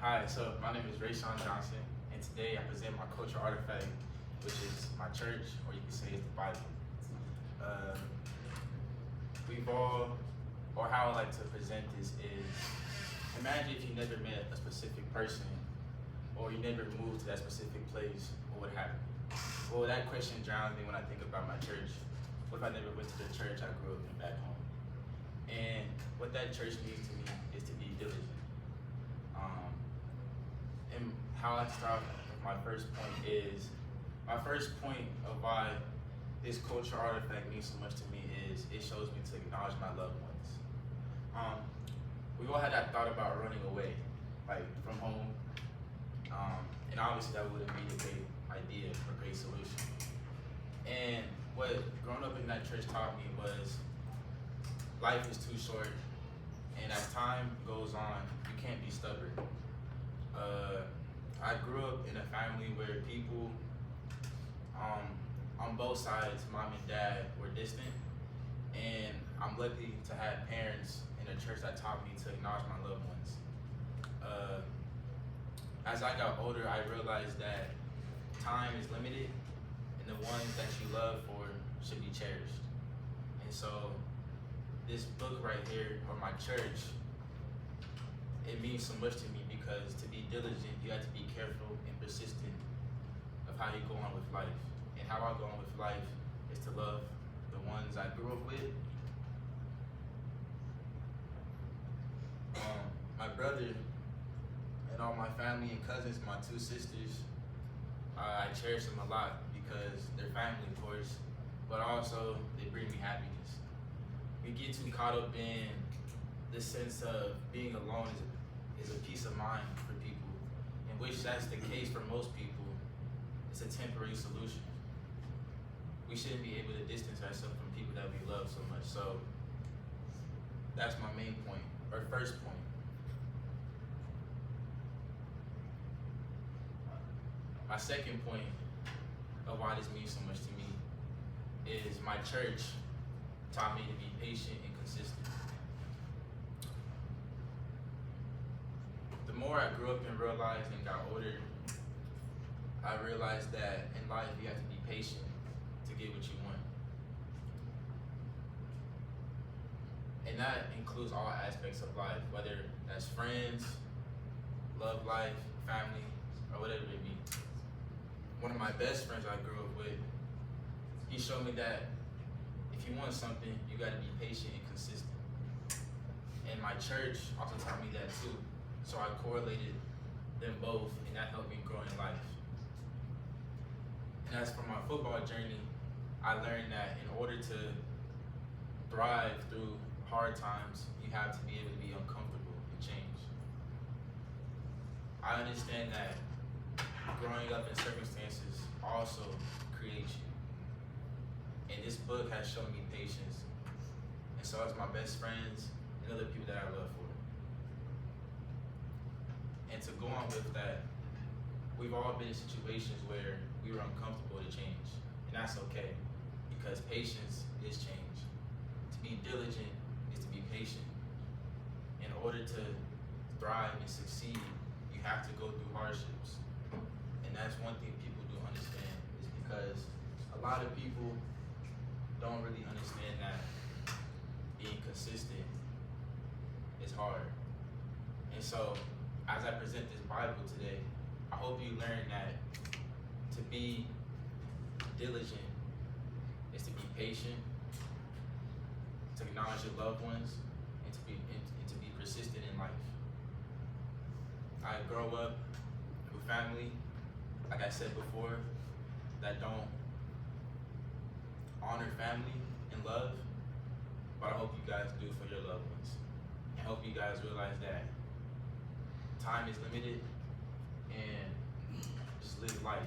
Hi, so my name is RayShawn Johnson, and today I present my cultural artifact, which is my church, or you can say it's the Bible. We've all, or how I like to present this is, imagine if you never met a specific person, or you never moved to that specific place, what would happen? Well, that question drowns me when I think about my church. What if I never went to the church I grew up in back home? And what that church means to me is to be diligent. And how I start with my first point is, my first point of why this cultural artifact means so much to me is it shows me to acknowledge my loved ones. We all had that thought about running away, like from home. And obviously that wouldn't be a great idea or a great solution. And what growing up in that church taught me was life is too short, and as time goes on, you can't be stubborn. I grew up in a family where people on both sides, mom and dad, were distant, and I'm lucky to have parents in a church that taught me to acknowledge my loved ones. As I got older, I realized that time is limited, and the ones that you love for should be cherished. And so this book right here, or my church, it means so much to me because to be diligent, you have to be careful and persistent of how you go on with life. And how I go on with life is to love the ones I grew up with. My brother and all my family and cousins, my two sisters, I cherish them a lot because they're family, of course, but also they bring me happiness. We get too caught up in the sense of being alone is a peace of mind for people, in which that's the case for most people. It's a temporary solution. We shouldn't be able to distance ourselves from people that we love so much. So that's my main point, or first point. My second point of why this means so much to me is my church taught me to be patient and consistent. The more I grew up and realized and got older, I realized that in life you have to be patient to get what you want. And that includes all aspects of life, whether that's friends, love life, family, or whatever it be. One of my best friends I grew up with, he showed me that if you want something, you gotta be patient and consistent. And my church also taught me that too. So I correlated them both, and that helped me grow in life. And as for my football journey, I learned that in order to thrive through hard times, you have to be able to be uncomfortable and change. I understand that growing up in circumstances also creates you. And this book has shown me patience, and so has my best friends and other people that I love for. And to go on with that, we've all been in situations where we were uncomfortable to change, and that's okay, because patience is change. To be diligent is to be patient. In order to thrive and succeed, you have to go through hardships. And that's one thing people do understand, is because a lot of people don't really understand that being consistent is hard. And so, as I present this Bible today, I hope you learn that to be diligent is to be patient, to acknowledge your loved ones, and to be persistent in life. I grow up with family, like I said before, that don't honor family and love, but I hope you guys do for your loved ones. I hope you guys realize that time is limited, and just live life.